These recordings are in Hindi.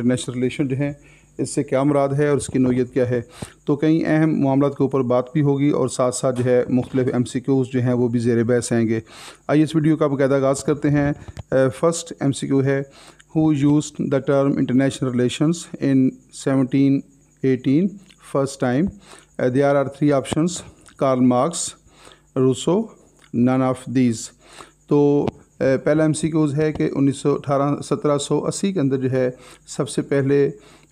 इंटरनेशनल रिलेशन जो हैं इससे क्या मुराद है और उसकी नोयत क्या है। तो कई अहम मामलात के ऊपर बात भी होगी और साथ साथ जो है मुख्तलिफ MCQs जो हैं वो भी ज़ेर बहस आएंगे। आइए इस वीडियो का बाकायदा आगाज़ करते हैं। फर्स्ट MCQ है, who used the term international relations in 1718 first time. There are 3 options, Karl Marx, Rousseau, none of these. तो पहला MCQs है कि 1780 के अंदर जो है सबसे पहले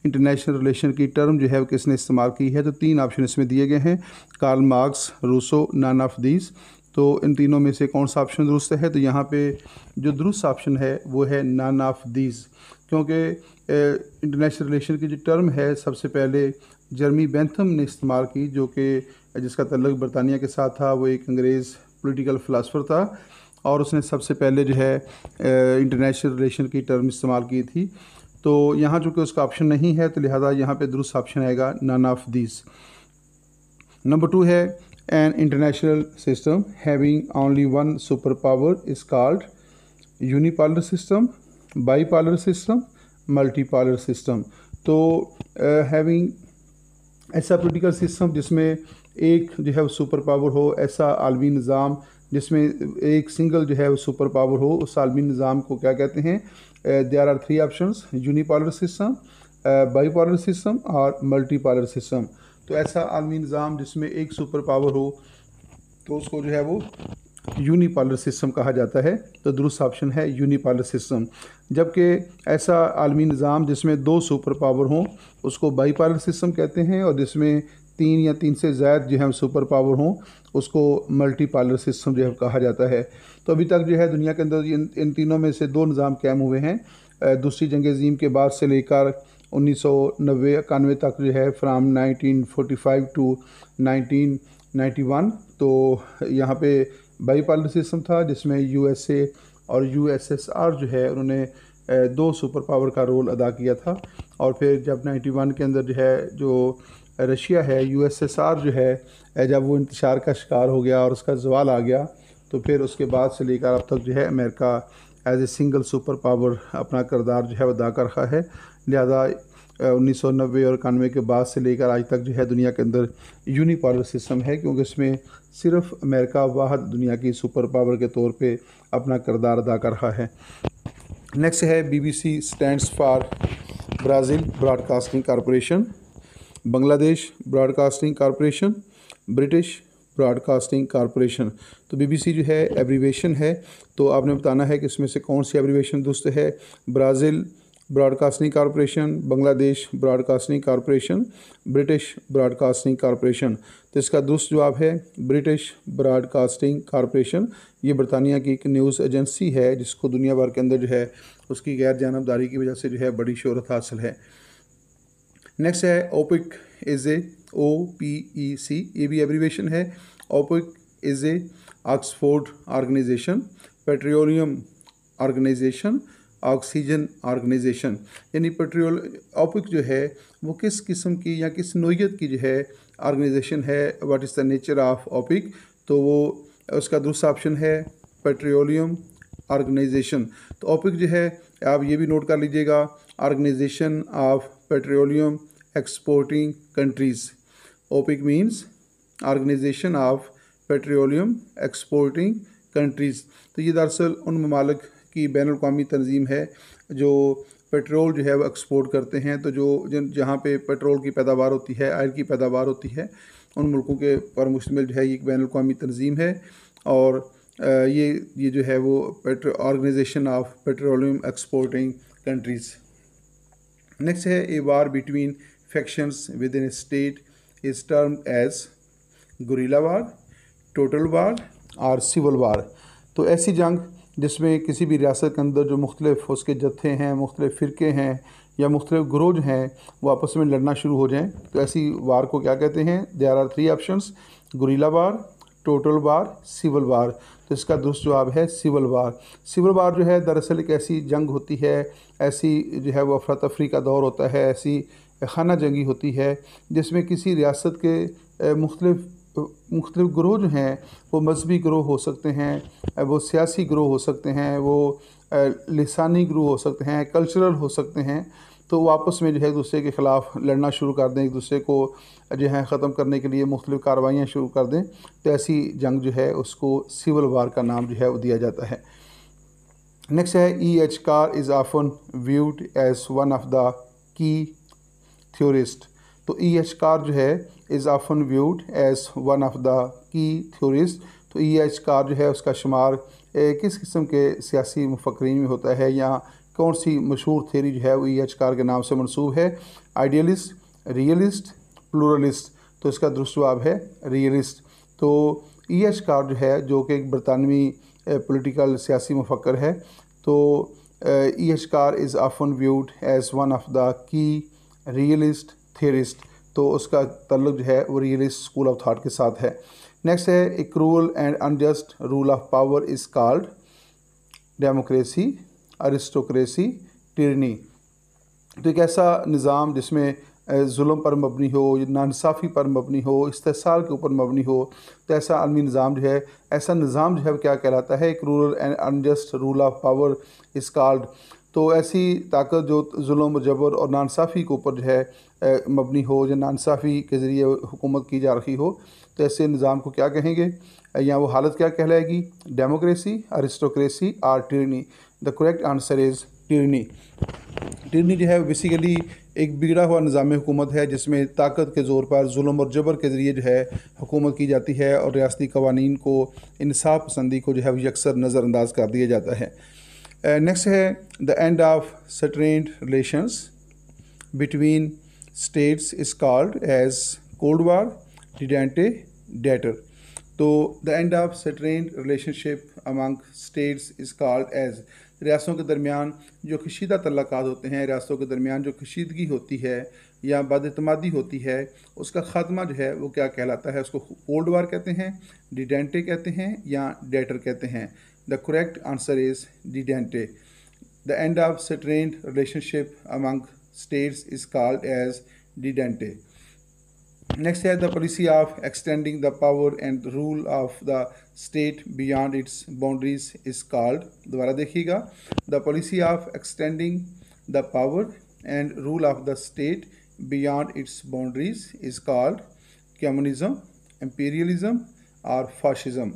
इंटरनेशनल रिलेशन की टर्म जो है वो किसने इस्तेमाल की है। तो 3 ऑप्शन इसमें दिए गए हैं, Karl Marx, Rousseau, none of these. तो इन तीनों में से कौन सा ऑप्शन दुरुस्त है। तो यहाँ पे जो दुरुस्त ऑप्शन है वो है नन ऑफ दीज, क्योंकि इंटरनेशनल रिलेशन की जो टर्म है सबसे पहले जर्मी बेंथम ने इस्तेमाल की, जो कि जिसका तल्लुक़ बरतानिया के साथ था। वो एक अंग्रेज़ पॉलिटिकल फ़िलासफ़र था और उसने सबसे पहले जो है इंटरनेशनल रिलेशन की टर्म इस्तेमाल की थी। तो यहाँ चूँकि उसका ऑप्शन नहीं है तो लिहाजा यहाँ पे दुरुस्त ऑप्शन आएगा नन ऑफ दिस। नंबर 2 है, an international system having only one super power is called unipolar system, bipolar system, multipolar system. तो हैविंग ऐसा पॉलिटिकल सिस्टम जिसमें एक जो है वो सुपर पावर हो, ऐसा आलमी निज़ाम जिसमें एक सिंगल जो है वो सुपर पावर हो, उस आलमी निज़ाम को क्या कहते हैं। There are 3 options, unipolar system, bipolar system और मल्टीपोलर सिस्टम। तो ऐसा आलमी निज़ाम जिसमें एक सुपर पावर हो तो उसको जो है वो यूनिपोलर सिस्टम कहा जाता है। तो दुरुस्त ऑप्शन है यूनिपोलर सिस्टम। जबकि ऐसा आलमी निज़ाम जिसमें 2 सुपर पावर हों उसको बाईपोलर सिस्टम कहते हैं, और जिसमें 3 या 3 से ज़्यादा जो है सुपर पावर हों उसको मल्टीपोलर सिस्टम जो है कहा जाता है। तो अभी तक जो है दुनिया के अंदर इन तीनों में से 2 निज़ाम कायम हुए हैं। दूसरी जंग अज़ीम के बाद से लेकर 1990-91 तक जो है, फ्राम 1945 टू 1991। तो यहाँ पे बाईपोलर सिस्टम था जिसमें USA और USSR जो है उन्होंने 2 सुपर पावर का रोल अदा किया था। और फिर जब 91 के अंदर जो है जो रशिया है, USSR जो है, जब वो इंतशार का शिकार हो गया और उसका ज़वाल आ गया, तो फिर उसके बाद से लेकर अब तक जो है America as a single super power अपना किरदार जो है अदा कर रहा है। लिहाजा 1990 और 91 के बाद से लेकर आज तक जो है दुनिया के अंदर यूनिपोलर सिस्टम है, क्योंकि इसमें सिर्फ अमेरिका वाहद दुनिया की सुपर पावर के तौर पे अपना किरदार अदा कर रहा है। नेक्स्ट है, BBC stands for Brazil broadcasting corporation, Bangladesh broadcasting corporation, British broadcasting corporation. तो BBC जो है एब्रीवेशन है, तो आपने बताना है कि इसमें से कौन सी एब्रीवेशन दुरुस्त है। Brazil broadcasting corporation, Bangladesh broadcasting corporation, British broadcasting corporation. तो इसका दुरुस्त जवाब है ब्रिटिश ब्रॉडकास्टिंग कॉरपोरेशन। ये बरतानिया की एक न्यूज़ एजेंसी है जिसको दुनिया भर के अंदर जो है उसकी गैर जानबदारी की वजह से जो है बड़ी शोहरत हासिल है। नेक्स्ट है, ओपेक इज़ ए OPEC, ये भी एब्रीवेशन है। OPEC is a Oxford organisation, petroleum organisation, oxygen organisation. यानी ओपेक जो है वो किस किस्म की या किस नोयत की जो है ऑर्गेनाइजेशन है, what is the nature of OPEC. तो वो उसका दूसरा ऑप्शन है पेट्रोलियम ऑर्गेनाइजेशन। तो ओपेक जो है आप ये भी नोट कर लीजिएगा, organisation of petroleum exporting countries. OPEC means organisation of petroleum exporting countries. तो ये दरअसल उन ममालिक की बैनुल-अक़वामी तंजीम है जो पेट्रोल जो है वो एक्सपोर्ट करते हैं। तो जहाँ पे पेट्रोल की पैदावार होती है, ऑयल की पैदावार होती है, उन मुल्कों के पर मुश्तमिल जो है ये एक बैनुल-अक़वामी तंजीम है। और ये जो है वो organisation of petroleum exporting countries. Next है, a war between factions within a state is termed as guerrilla war, total war और सिविल वार। तो ऐसी जंग जिसमें किसी भी रियासत के अंदर जो मुख्तलिफ उसके जत्थे हैं, मुख्तलिफ फ़िरके हैं या मुख्तलिफ ग्रोह जो हैं वो आपस में लड़ना शुरू हो जाएं, तो ऐसी वार को क्या कहते हैं। There are 3 options, guerrilla war, total war, civil war. तो इसका दुरुस्त जवाब है सिविल वार। सिविल वार जो है दरअसल एक ऐसी जंग होती है, ऐसी जो है वो अफरा तफरी का दौर होता है, ऐसी खाना जंगी होती है जिसमें किसी रियासत के मुख्तलिफ ग्रोह जो हैं वो मजहबी ग्रोह हो सकते हैं, वो सियासी ग्रोह हो सकते हैं, वो लिसानी ग्रोह हो सकते हैं, कल्चरल हो सकते हैं। तो वो आपस में जो है एक दूसरे के ख़िलाफ़ लड़ना शुरू कर दें, एक दूसरे को जो है ख़त्म करने के लिए मुख्तलिफ़ कार्रवाइयाँ शुरू कर दें, तो ऐसी जंग जो है उसको सिविल वार का नाम जो है वो दिया जाता है। नेक्स्ट है E.H. Carr is often viewed as one of the key theorist. तो E.H. कार जो है is often viewed as one of the key theorist. तो E.H. कार जो है उसका शुमार किस किस्म के सियासी मुफक्रीन में होता है, या कौन सी मशहूर थ्योरी जो है वो E.H. कार के नाम से मनसूब है? Idealist, realist, pluralist. तो इसका दुरुस्त जवाब है रियलिस्ट। तो E.H. कार जो है जो कि एक बरतानवी पॉलिटिकल सियासी मुफक्र है, तो E.H. Carr is often viewed as one of the key realist theorist. तो उसका ताल्लुक जो है वो रियलिस्ट स्कूल ऑफ थाट के साथ है। नेक्स्ट है a cruel and unjust rule of power is called democracy, aristocracy, tyranny. तो एक ऐसा निज़ाम जिसमें जुल्म पर मबनी हो, नाइंसाफ़ी पर मबनी हो, इस्तेहसाल के ऊपर मबनी हो, तो ऐसा आलमी निज़ाम जो है, ऐसा निज़ाम जो है क्या कहलाता है? एक rural and unjust rule of power is called. तो ऐसी ताकत जो जुल्म, जबर और नाइंसाफ़ी के ऊपर जो है मबनी हो, जो नाइंसाफ़ी के ज़रिए हुकूमत की जा रही हो, तो ऐसे निज़ाम को क्या कहेंगे, या वो हालत क्या कहलाएगी? डेमोक्रेसी, अरिस्टोक्रेसी और tyranny. The correct answer is tyranny. Tyranny जो है बेसिकली एक बिगड़ा हुआ निज़ाम हुकूमत है जिसमें ताकत के ज़ोर पर जुल्म और जबर के ज़रिए जो है हुकूमत की जाती है, और रियासती कवानीन को, इंसाफ पसंदी को जो है यकसर नज़रअंदाज कर दिया जाता है। नेक्स्ट है the end of strained relations between states is called as cold war, detente, deter. तो the end of strained relationship among states is called as, रियासतों के दरमियान जो कशीदा तल्लुकात होते हैं, रियासतों के दरमियान जो कशीदगी होती है या बदइतमादी होती है, उसका ख़ात्मा जो है वो क्या कहलाता है? उसको कोल्ड वार कहते हैं, डिडेंटे कहते हैं, या डेटर कहते हैं। The correct answer is detente. The end of strained relationship among states is called as detente. Next है the policy of extending the power and rule of the state beyond its boundaries is called. दोबारा देखिएगा, the policy of extending the power and rule of the state beyond its boundaries is called communism, imperialism और फाशिज़म।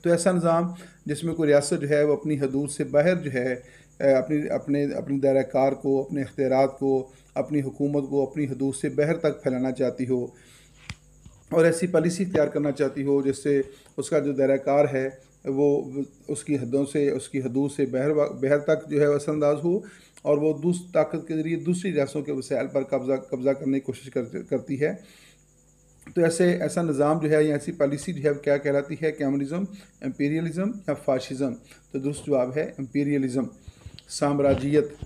तो ऐसा निज़ाम जिसमें कोई रियासत जो है वो अपनी हदूद से बाहर जो है अपनी दायरा कार को, अपने इख्तियारात को, अपनी हुकूमत को अपनी हदूद से बाहर तक फैलाना चाहती हो, और ऐसी पॉलिसी इख्तियार करना चाहती हो जिससे उसका जो दायरा कार है वो उसकी हदूद से बाहर तक जो है असरअंदाज हो, और वो ताकत के ज़रिए दूसरी रियासतों के वसाइल पर कब्ज़ा करने की कोशिश करती है। तो ऐसा निज़ाम जो है या ऐसी पॉलिसी जो है क्या कहलाती है? कम्युनिज़म, इम्पीरियलिज़म या फाशिज़म। तो दुरुस्त जवाब है इम्पीरियलिज़म, साम्राज्यियत।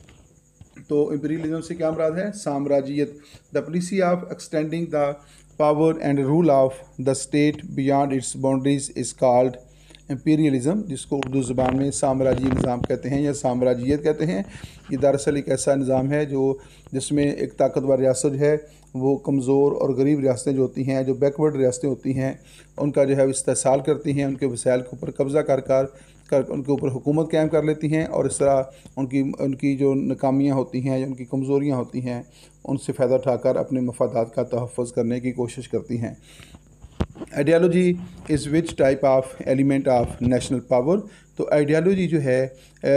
तो इम्पीरियलिज़म से क्या मुराद है? साम्राज्यियत। The policy of extending the power and rule of the state beyond its boundaries is called imperialism, जिसको उर्दू ज़बान में साम्राज्यी निज़ाम कहते हैं या साम्राज्यियत कहते हैं। ये दरअसल एक ऐसा निज़ाम है जिसमें एक ताकतवर रियासत है वो कमज़ोर और गरीब रियासतें जो होती हैं, जो बैकवर्ड रियासतें होती हैं, उनका जो है इस्तेहसाल करती हैं, उनके वसाइल के ऊपर कब्ज़ा कर उनके ऊपर हुकूमत कायम कर लेती हैं, और इस तरह उनकी जो नाकामियाँ होती हैं या उनकी कमज़ोरियाँ होती हैं उनसे फ़ायदा उठाकर अपने मफादात का तहफ़्फ़ुज़ करने की कोशिश करती हैं। Ideology is which type of element of national power. तो आइडियालॉजी जो है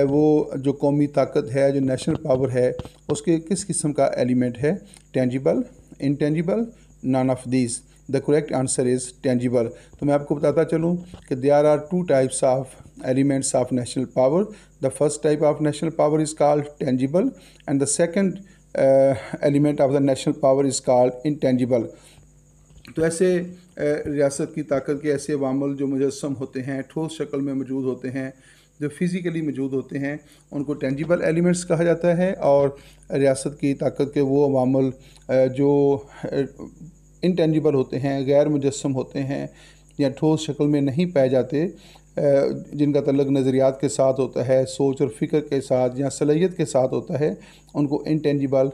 वो जो कौमी ताकत है, जो नेशनल पावर है, उसके किस किस्म का एलिमेंट है? Tangible, intangible, none of these. The correct answer is tangible. तो मैं आपको बताता चलूँ कि there are two types of elements of national power. The first type of national power is called tangible, and the second element of the national power is called intangible. तो ऐसे रियासत की ताकत के ऐसे अवामल जो मुजस्सम होते हैं, ठोस शक्ल में मौजूद होते हैं, जो फिज़िकली मौजूद होते हैं, उनको टेंजिबल एलिमेंट्स कहा जाता है, और रियासत की ताकत के वो अवामल जो इनटेंजिबल होते हैं, गैर मुजस्सम होते हैं या ठोस शक्ल में नहीं पाए जाते, जिनका तल्लुक़ नज़रियात के साथ होता है, सोच और फ़िक्र के साथ या सलाहियत के साथ होता है, उनको intangible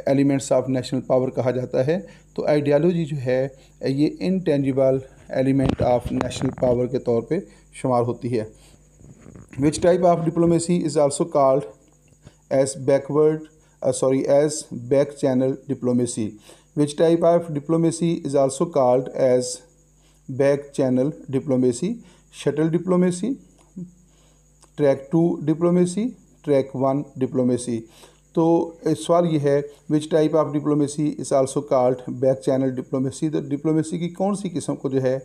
elements of national power कहा जाता है। तो आइडियालॉजी जो है ये intangible element of national power के तौर पे शुमार होती है। Which type of diplomacy is also called as backward, as back channel diplomacy. Which type of diplomacy is also called as back channel diplomacy? Shuttle diplomacy, track 2 diplomacy, track 1 diplomacy. तो सवाल ये है which type of diplomacy is also called back channel diplomacy. तो डिप्लोमेसी की कौन सी किस्म को जो है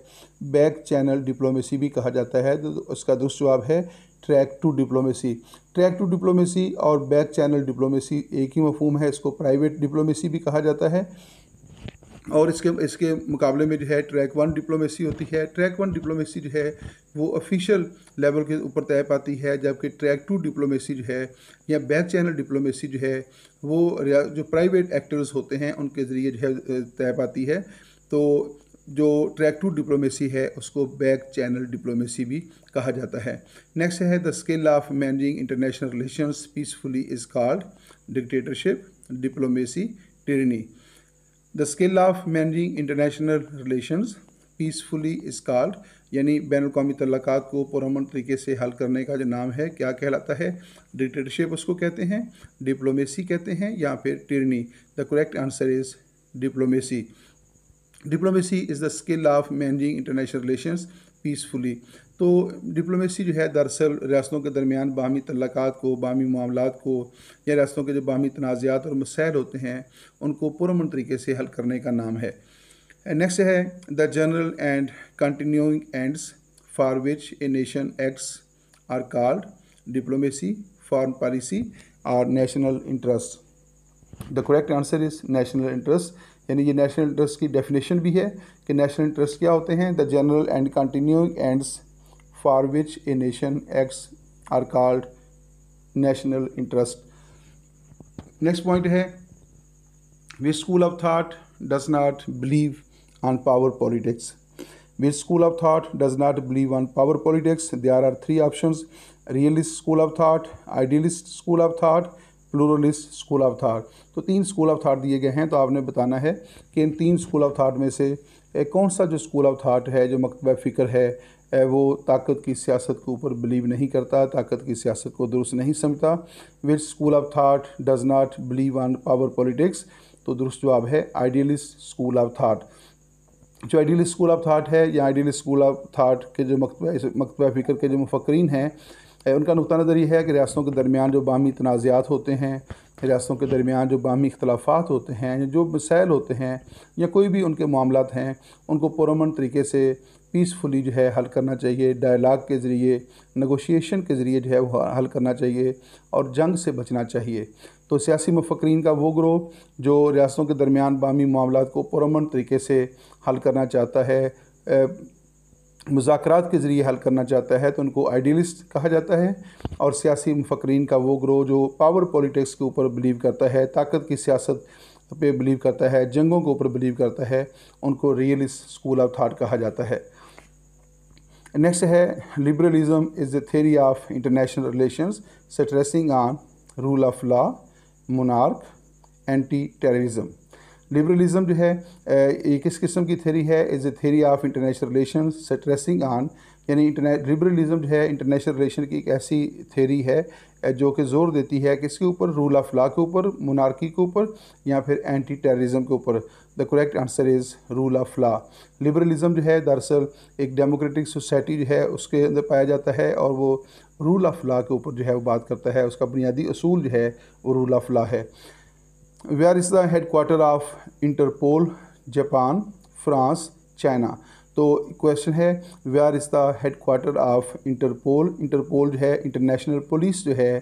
बैक चैनल डिप्लोमेसी भी कहा जाता है? तो उसका दुरुस्त जवाब है ट्रैक 2 डिप्लोमेसी। ट्रैक 2 डिप्लोमेसी और बैक चैनल डिप्लोमेसी एक ही मफहूम है। इसको प्राइवेट डिप्लोमेसी भी कहा जाता है और इसके मुकाबले में जो है ट्रैक 1 डिप्लोमेसी होती है। ट्रैक 1 डिप्लोमेसी जो है वो ऑफिशियल लेवल के ऊपर तय पाती है, जबकि ट्रैक 2 डिप्लोमेसी जो है या बैक चैनल डिप्लोमेसी जो है वो जो प्राइवेट एक्टर्स होते हैं उनके ज़रिए जो है तय पाती है। तो जो ट्रैक 2 डिप्लोमेसी है उसको बैक चैनल डिप्लोमेसी भी कहा जाता है। नेक्स्ट है the skill of managing international relations peacefully is called dictatorship, diplomacy, tyranny. The skill of managing international relations peacefully is called, यानी बैनुल-अक़वामी तल्लुकात को पुरअमन तरीके से हल करने का जो नाम है क्या कहलाता है? डिक्टेटरशिप उसको कहते हैं, डिप्लोमेसी कहते हैं या फिर tyranny. The correct answer is diplomacy. Diplomacy is the skill of managing international relations peacefully. तो डिप्लोमेसी जो है दरअसल रियासतों के दरमियान बाहमी तल्लुकात को, बाहमी मामलात को या रियासतों के जो बाहमी तनाज़ात और मसाइल होते हैं उनको पुरअमन तरीके से हल करने का नाम है। नेक्स्ट है the general and continuing ends for which a nation acts are called diplomacy, foreign policy और national interest. The correct answer is national interest, यानी ये नेशनल इंटरेस्ट की डेफिनेशन भी है कि नेशनल इंटरेस्ट क्या होते हैं? The general and continuing ends for which a nation acts are called national interest. Next point है which school of thought does not believe on power politics. Which school of thought does not believe on power politics? There are 3 options: realist school of thought, idealist school of thought, pluralist school of thought. तो 3 स्कूल ऑफ थाट दिए गए हैं, तो आपने बताना है कि इन 3 स्कूल ऑफ थाट में से कौन सा जो स्कूल ऑफ थाट है, जो मकतबा फ़िक्र है वो ताकत की सियासत के ऊपर बिलीव नहीं करता, ताकत की सियासत को दुरुस्त नहीं समझता। विच school of thought does not believe on power politics? तो दुरुस्त जवाब है आइडियलिस्ट स्कूल ऑफ थाट। जो आइडियलिस्ट स्कूल ऑफ थाट है या आइडियलिस्ट स्कूल ऑफ थाट के जो मकतबा फ़िक्र के जो मुफक्रीन हैं उनका नुक्ता नज़र ये है कि रियासतों के दरमियान जो बाहमी तनाज़ात होते हैं, रियासतों के दरमियान जो बाहमी इख्तलाफात होते हैं, जो मसाइल होते हैं या कोई भी उनके मामलात हैं, उनको पुरअमन तरीके से पीसफुली जो है हल करना चाहिए। डायलाग के ज़रिए, नेगोशिएशन के ज़रिए जो है वो हल करना चाहिए और जंग से बचना चाहिए। तो सियासी मुफक्रीन का वो ग्रोह जो रियासतों के दरमियान बाहमी मामलात को पुरअमन तरीके से हल करना चाहता है, मुज़ाकरात के ज़रिए हल करना चाहता है, तो उनको आइडियलिस्ट कहा जाता है। और सियासी मुफक्रीन का वो ग्रोह जो पावर पॉलिटिक्स के ऊपर बिलीव करता है, ताकत की सियासत पे बिलीव करता है, जंगों के ऊपर बिलीव करता है, उनको रियलिस्ट स्कूल ऑफ थाट कहा जाता है। नेक्स्ट है liberalism is the theory of international relations stressing on rule of law, monarch, anti terrorism. Liberalism जो है ये किस किस्म की थ्योरी है? Is a theory of international relation stressing on, यानी लिबरलिज्म जो है इंटरनेशनल रिलेशन की एक ऐसी थ्योरी है जो कि ज़ोर देती है किसके ऊपर? रूल ऑफ लॉ के ऊपर, मोनार्की के ऊपर या फिर एंटी टेररिज्म के ऊपर। The correct answer is rule of law. Liberalism जो है दरअसल एक डेमोक्रेटिक सोसाइटी जो है उसके अंदर पाया जाता है और वो रूल ऑफ लॉ के ऊपर जो है वो बात करता है। उसका बुनियादी असूल जो है वो रूल ऑफ लॉ है। Where is the headquarter of Interpol? Japan, France, China. तो क्वेश्चन है where is the headquarter of Interpol? Interpol जो है इंटरनेशनल पुलिस जो है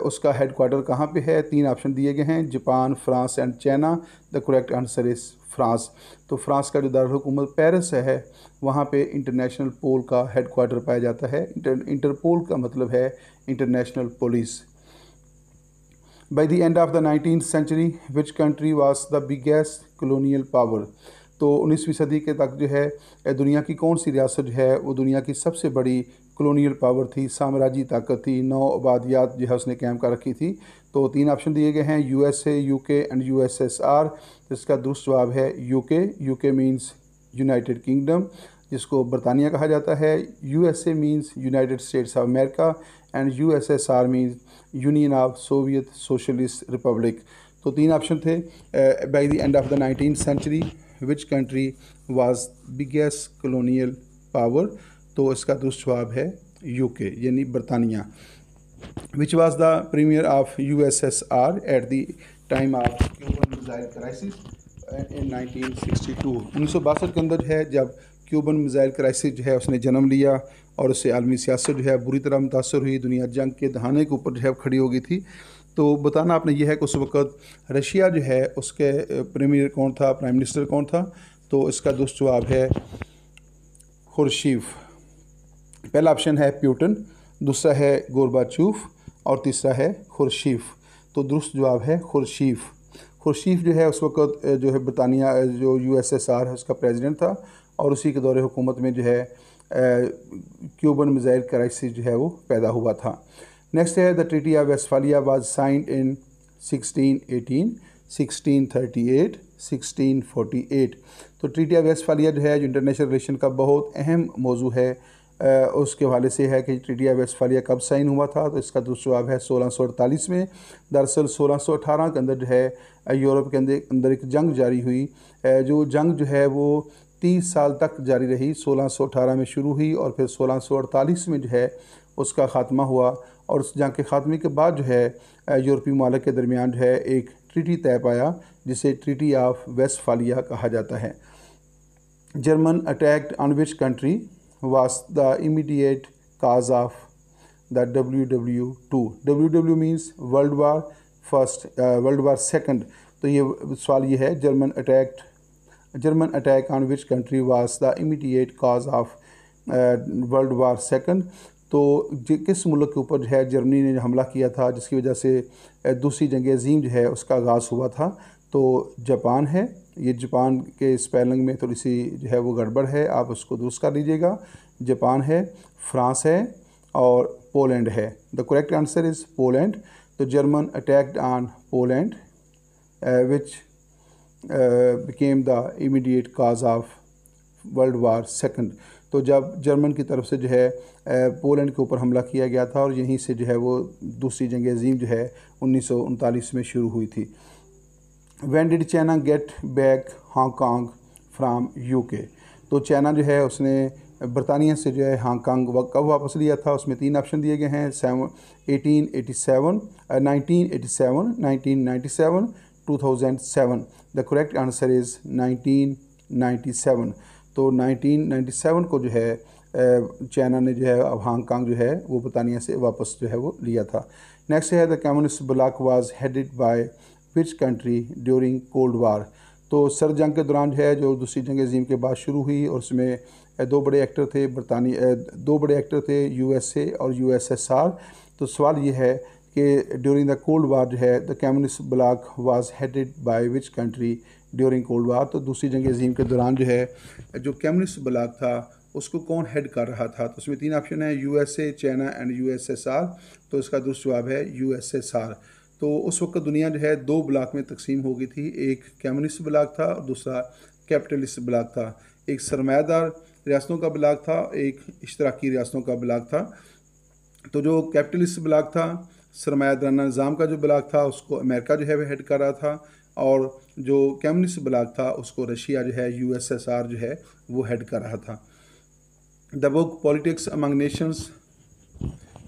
उसका हेडक्वार्टर कहाँ पे है? 3 ऑप्शन दिए गए हैं, Japan, France and China. The correct answer is France. तो फ्रांस का जो दारुल-हुकूमत पेरिस है वहाँ पे इंटरनेशनल पोल का हेडक्वार्टर पाया जाता है। इंटरपोल का मतलब है international police. By the end of the 19th century, which country was the biggest colonial power? तो 19वीं सदी के तक जो है दुनिया की कौन सी रियासत जो है वो दुनिया की सबसे बड़ी कॉलोनियल पावर थी, साम्राज्यी ताकत थी, 9 आबादियात जो है उसने कायम कर रखी थी। तो 3 ऑप्शन दिए गए हैं, USA, UK एंड USSR। इसका दुरुस्त जवाब है UK। UK means United Kingdom, जिसको बरतानिया कहा जाता है। USA means United States of America and USSR means Union of Soviet Socialist Republic. तो 3 ऑप्शन थे। By the end of the 19th century which country was biggest colonial power. तो इसका दुरुस्त जवाब है UK यानी बरतानिया। Which was the premier of USSR at the time of Cuban missile crisis in 1962। 1962 के अंदर है जब क्यूबन मिसाइल क्राइसिस जो है उसने जन्म लिया और उससे आलमी सियासत जो है बुरी तरह मुतासर हुई। दुनिया जंग के दहाने के ऊपर जो है खड़ी हो गई थी। तो बताना आपने यह है कि उस वक़्त रशिया जो है उसके प्रीमियर कौन था, प्राइम मिनिस्टर कौन था। तो इसका दुरुस्त जवाब है खुर्शीव। पहला ऑप्शन है प्यूटन, दूसरा है गोरबाचूफ और तीसरा है खुर्शीव। तो दुरुस्त जवाब है खुर्शीव। खुर्शीव जो है उस वक़्त जो है बरतानिया जो USSR है उसका प्रेसिडेंट था और उसी के दौरे हुकूमत में जो है क्यूबन मिसाइल क्राइसिस जो है वो पैदा हुआ था। नेक्स्ट है the treaty of Westphalia was signed in 1618, 1638, 1648। तो ट्रीटी ऑफ वेस्टफालिया जो है जो इंटरनेशनल रिलेशन का बहुत अहम मौजू है उसके हवाले से है कि ट्रीटी ऑफ वेस्टफालिया कब साइन हुआ था। तो इसका दूसरा जवाब है 1648 में। दरअसल 1618 के अंदर जो है यूरोप के अंदर एक जंग जारी हुई। जो जंग जो है वो 30 साल तक जारी रही। 1618 में शुरू हुई और फिर 1648 में जो है उसका ख़ात्मा हुआ। और उस जंग के ख़ात्मे के बाद जो है यूरोपीय ममालिक के दरमियान जो है एक ट्रीटी तय पाया जिसे ट्रीटी ऑफ वेस्टफालिया कहा जाता है। German attacked on which country was the immediate cause of the WW2। WW means World War First, World War Second। तो ये सवाल ये है German attack on which country was the immediate cause of World War Second। तो किस मुल्क के ऊपर जो है जर्मनी ने हमला किया था जिसकी वजह से दूसरी जंग अज़ीम जो है उसका आगाज़ हुआ था। तो जापान है। ये जापान के स्पेलिंग में थोड़ी सी जो है वो गड़बड़ है, आप उसको दुरुस्त कर लीजिएगा। जापान है, फ्रांस है और पोलैंड है। The correct answer is Poland. तो German attacked on Poland which became the immediate cause of world war second. तो जब जर्मन की तरफ से जो है पोलैंड के ऊपर हमला किया गया था और यहीं से जो है वो दूसरी जंग अज़ीम जो है 1939 में शुरू हुई थी। When did China get back Hong Kong from UK। तो चाइना जो है उसने बरतानिया से जो है हांगकांग कब वापस लिया था। उसमें 3 ऑप्शन दिए गए हैं 1887, 1987, 1997, 2007। The correct answer is 1997। तो 1997 को जो है चाइना ने जो है अब हांगकांग जो है वो बरतानिया से वापस जो है वो लिया था। नेक्स्ट है the communist bloc was headed by which country during cold war. तो सर्द जंग के दौरान जो है जो दूसरी जंग अज़ीम के बाद शुरू हुई और उसमें 2 बड़े एक्टर थे USA और USSR। तो सवाल ये है कि ड्यूरिंग द कोल्ड वार जो है the communist bloc was headed by which country during cold war. तो दूसरी जंग अज़ीम के दौरान जो है जो कम्युनिस्ट ब्लॉक था उसको कौन हेड कर रहा था। तो उसमें 3 ऑप्शन है USA, चाइना एंड USSR। तो इसका दूसरा जवाब है USSR। तो उस वक्त दुनिया जो है 2 ब्लॉक में तकसीम हो गई थी, एक कम्युनिस्ट ब्लॉक था और दूसरा कैपिटलिस्ट ब्लॉक था। एक सरमायादार रियासतों का ब्लॉक था, एक इश्तराकी रियासतों का ब्लॉक था। तो जो कैपिटलिस्ट ब्लॉक था, सरमायादाराना निज़ाम का जो ब्लॉक था उसको अमेरिका जो है वह हेड कर रहा था और जो कम्युनिस्ट ब्लॉक था उसको रशिया जो है USSR जो है वो हेड कर रहा था। The book politics among nations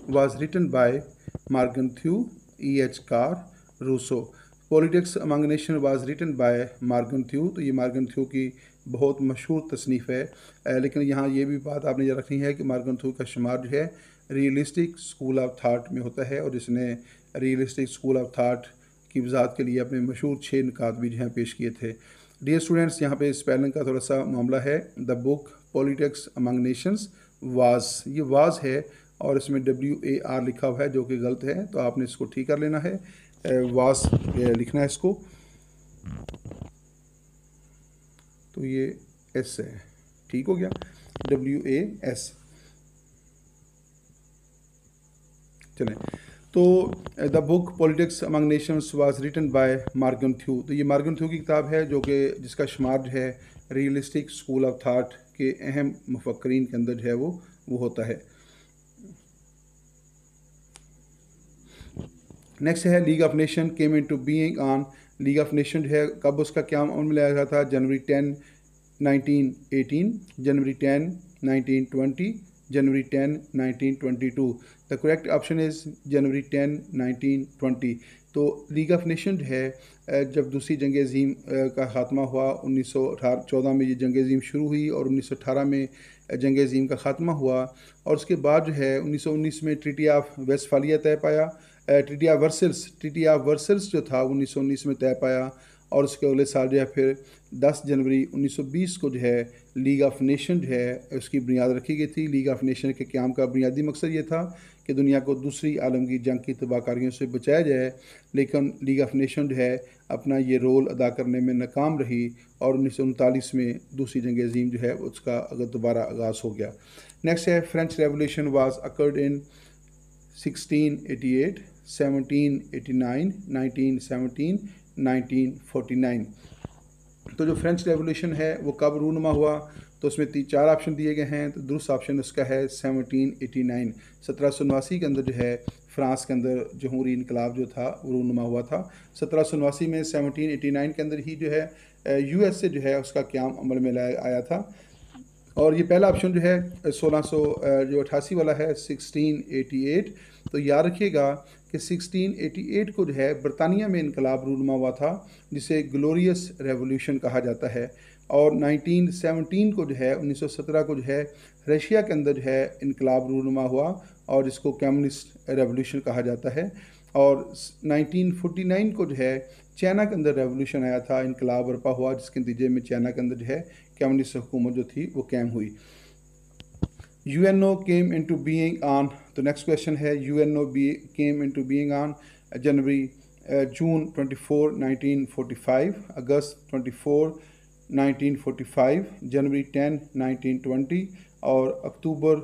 was written by Morgenthau E.H. Carr Rousseau. Politics among nation was written by Morgenthau. तो ये मार्गनथ्यू की बहुत मशहूर तसनीफ़ है। लेकिन यहाँ ये भी बात आपने याद रखनी है कि मार्गनथ्यू का शुमार जो है रियलिस्टिक स्कूल ऑफ थाट में होता है और जिसने रियलिस्टिक स्कूल ऑफ थाट की वजाहत के लिए अपने मशहूर 6 निकात भी जो हैं पेश किए थे। डियर स्टूडेंट्स, यहाँ पे स्पेलिंग का थोड़ा सा मामला है। The book politics among nations was, ये वाज है और इसमें WAR लिखा हुआ है जो कि गलत है। तो आपने इसको ठीक कर लेना है, वास लिखना है इसको। तो ये S है, ठीक हो गया, WAS। चलें, तो the book politics among nations was written by Morgenthau. तो ये मार्गनथ्यू की किताब है जो कि जिसका शुमार जो है रियलिस्टिक स्कूल ऑफ थाट के अहम मुफक्रीन के अंदर जो है वो होता है। नेक्स्ट है League of Nation came into being on, League of Nation जो है कब उसका क्याम अमल में लाया गया था? जनवरी 10 1918, जनवरी 10 1920, जनवरी 10 1922। द करेक्ट ऑप्शन इज़ जनवरी 10 1920। तो लीग ऑफ नेशन जो है जब दूसरी जंग अज़ीम का ख़ात्मा हुआ 1914 में, ये जंग अज़ीम शुरू हुई और 1918 में जंग अज़ीम का ख़ात्मा हुआ। और उसके बाद जो है 1919 में ट्रीटी ऑफ वेस्टफालिया तय पाया, ट्रीटी ऑफ वर्सल्स जो था 1919 में तय पाया। और उसके अगले साल जो है फिर 10 जनवरी 1920 को जो है लीग ऑफ नेशन जो है उसकी बुनियाद रखी गई थी। लीग ऑफ नेशन के क़याम का बुनियादी मकसद ये था कि दुनिया को दूसरी आलमगीर जंग की तबाहकारियों से बचाया जाए, लेकिन लीग ऑफ नेशन जो है अपना ये रोल अदा करने में नाकाम रही और 1939 में दूसरी जंग अज़ीम जो है उसका अगर दोबारा आगाज़ हो गया। नेक्स्ट है French revolution was occurred in 1688, 1789, 1917, 1949। तो जो फ्रेंच रेवोल्यूशन है वो कब रूनुमा हुआ? तो उसमें 4 ऑप्शन दिए गए हैं। तो दुरुस्त ऑप्शन उसका है 1789, 1789 के अंदर जो है फ्रांस के अंदर जमहूरी इनकलाब जो था वो रूनुमा हुआ था। 1789 में 1789 के अंदर ही जो है US से जो है उसका क़याम अमल में लाया आया था। और ये पहला ऑप्शन जो है 1688 वाला है 1688। तो याद रखिएगा कि 1688 को जो है बरतानिया में इनकलाब रूनुमा हुआ था जिसे ग्लोरियस रेवोल्यूशन कहा जाता है। और 1917 को जो है 1917 को जो है रशिया के अंदर जो है इनकलाब रूनुमा हुआ और जिसको कम्युनिस्ट रेवोल्यूशन कहा जाता है। और 1949 को जो है चाइना के अंदर रेवोल्यूशन आया था, इनकलाब बर्पा हुआ जिसके नतीजे में चाइना के अंदर जो है कम्युनिस्ट हुकूमत जो थी वो कायम हुई। UNO came into being on, तो नेक्स्ट क्वेश्चन है UNO came into being on June 24 1945, August 24 1945, January 10 1920 और अक्टूबर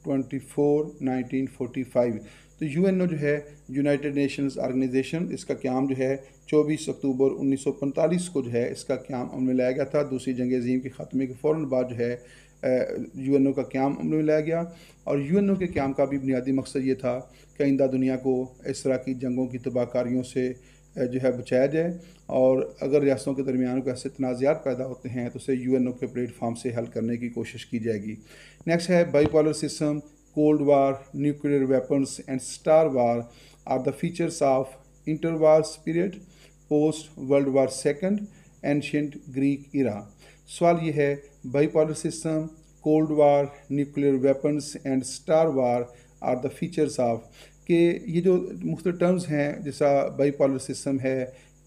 24 1945। तो UNO जो है यूनाइटेड नेशंस ऑर्गेनाइजेशन, इसका क़याम जो है 24 अक्टूबर 1945 को जो है इसका क़याम अमल में लाया गया था। दूसरी जंग अज़ीम के ख़ात्मे के फ़ौरन बाद जो है UNO का क़याम अमल में लाया गया। और UNO के क़याम का भी बुनियादी मकसद ये था कि आइंदा दुनिया को इस तरह की जंगों की तबाहकारियों से जो है बचाया जाए, और अगर रियासतों के दरमियान को ऐसे तनाज़ात पैदा होते हैं तो उसे UNO के प्लेटफार्म से हल करने की कोशिश की जाएगी। नेक्स्ट है bipolar system, cold war, nuclear weapons and star war are the features of interwar period post world war second ancient Greek era. सवाल ये है bipolar system, cold war, nuclear weapons and star war are the features of, कि ये जो मुख्तलिफ टर्म्स हैं जैसा बाईपोलर सिस्टम है,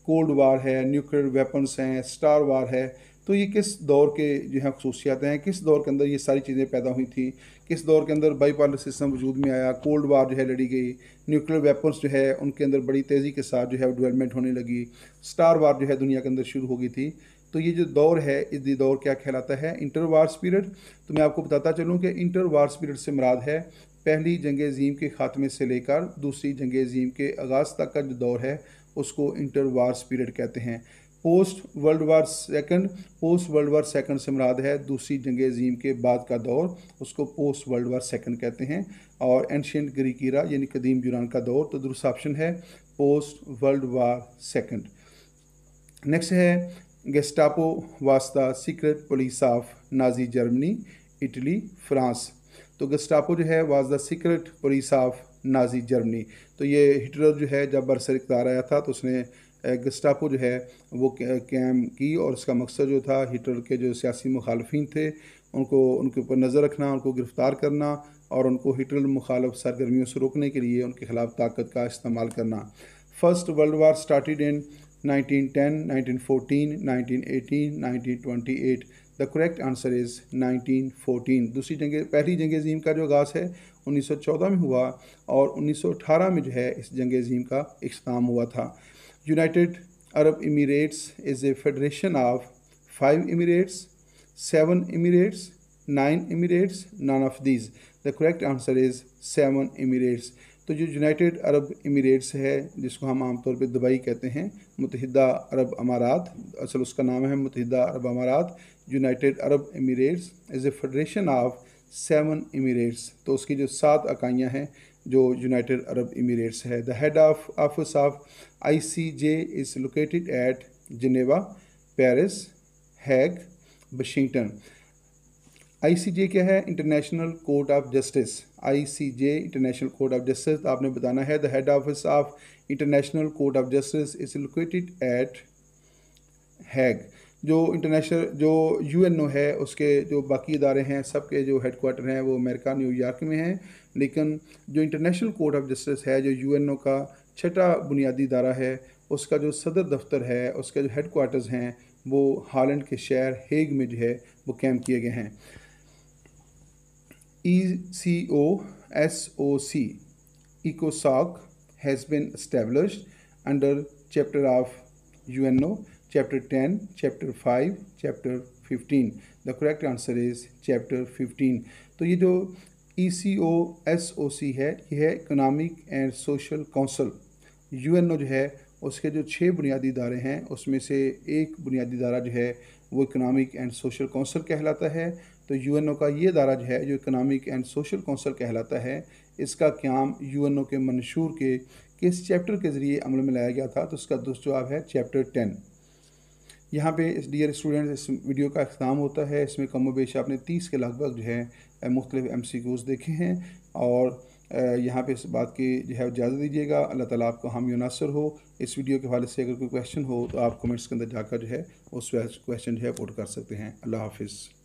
कोल्ड वार है, न्यूक्लियर वेपन्स हैं, स्टार वार है, तो ये किस दौर के जो है खसूसियात हैं, किस दौर के अंदर ये सारी चीज़ें पैदा हुई थी, किस दौर के अंदर बाईपोलर सिस्टम वजूद में आया, कोल्ड वार जो है लड़ी गई, न्यूक्लियर वेपन्स जो है उनके अंदर बड़ी तेज़ी के साथ जो है डेवलपमेंट होने लगी, स्टार वार जो है दुनिया के अंदर शुरू हो गई थी। तो ये जो दौर है इस दौर क्या कहलाता है? Inter wars period. तो मैं आपको बताता चलूँ कि इंटर वार्स पीरियड से मुराद है पहली जंग अज़ीम के ख़ात्मे से लेकर दूसरी जंग अज़ीम के आगाज़ तक का जो दौर है उसको इंटर वार्स पीरियड कहते हैं। पोस्ट वर्ल्ड वार सेकंड से मुराद है दूसरी जंग अज़ीम के बाद का दौर, उसको पोस्ट वर्ल्ड वार सेकंड कहते हैं। और एंशियंट ग्रीक इरा यानी कदीम यूनान का दौर, तो दुरुस्त ऑप्शन है post world war second. Next है गेस्टापो वास्ता secret police of Nazi Germany, Italy, France. तो गेस्टापो जो है was the secret police of Nazi Germany. तो ये हिटलर जो है जब बरसर इक़्तिदार आया था तो उसने गेस्टापो जो है वो कैम की, और उसका मकसद जो था हिटलर के जो सियासी मुखालफिन थे उनके ऊपर नज़र रखना, उनको गिरफ़्तार करना और उनको हिटलर मुखालफ सरगर्मियों से रोकने के लिए उनके ख़िलाफ़ ताकत का इस्तेमाल करना। First world war started in 1910, 1914, 1918, 1928। The correct answer is 1914। पहली जंग अज़ीम का जो आगाज़ है 1914 में हुआ और 1918 में जो है इस जंग अज़ीम का इख्तिताम हुआ था। United Arab Emirates is a federation of 5 emirates, 7 emirates, 9 emirates, none of these. The correct answer is 7 emirates. तो जो यूनाइटेड अरब एमिरेट्स है जिसको हम आमतौर पे दुबई कहते हैं, मुत्तहिदा अरब अमारात, असल उसका नाम है मुत्तहिदा अरब अमारात। United Arab Emirates is a federation of 7 emirates. तो उसकी जो 7 इकाइयाँ हैं जो यूनाइटेड अरब इमिरेट्स है। The head office of ICJ is located at Geneva, Paris, Hague, Washington. ICJ क्या है? International Court of Justice. ICJ International Court of Justice आपने बताना है। The head office of International Court of Justice is located at Hague. जो इंटरनेशनल जो UNO है उसके जो बाकी इदारे हैं सबके जो हेड क्वार्टर हैं वो अमेरिका न्यूयॉर्क में हैं, लेकिन जो इंटरनेशनल कोर्ट ऑफ जस्टिस है जो UNO का छठा बुनियादी इदारा है उसका जो सदर दफ्तर है उसके जो हेड क्वार्टर्स हैं वो हॉलैंड के शहर हेग में जो है वो कैंप किए गए हैं। ECOSOC ECOSOC has been established under chapter of UNO, chapter 10, chapter 5, chapter 15. The correct answer is chapter 15. तो ये जो ECOSOC है ये है economic and social council. UNO जो है उसके जो 6 बुनियादी इदारे हैं उसमें से एक बुनियादी इदारा जो है वो इकोनॉमिक एंड सोशल काउंसिल कहलाता है। तो UNO का ये इदारा जो है जो इकोनॉमिक एंड सोशल काउंसिल कहलाता है, इसका क़याम UNO के मंशूर के किस चैप्टर के ज़रिए अमल में लाया गया था? तो उसका दुरुस्त जवाब है चैप्टर 10। यहाँ पे इस डियर स्टूडेंट्स इस वीडियो का अख्ताम होता है। इसमें कम व बेश आपने 30 के लगभग जो है मुख्तलिफ MCQs देखे हैं और यहाँ पे इस बात की जो है इजाज़त दीजिएगा। अल्लाह ताला आपको हामी नासर हो। इस वीडियो के हवाले से अगर कोई क्वेश्चन हो तो आप कमेंट्स के अंदर जाकर जो है उस क्वेश्चन जो है पुट कर सकते हैं। अल्लाह हाफिज़।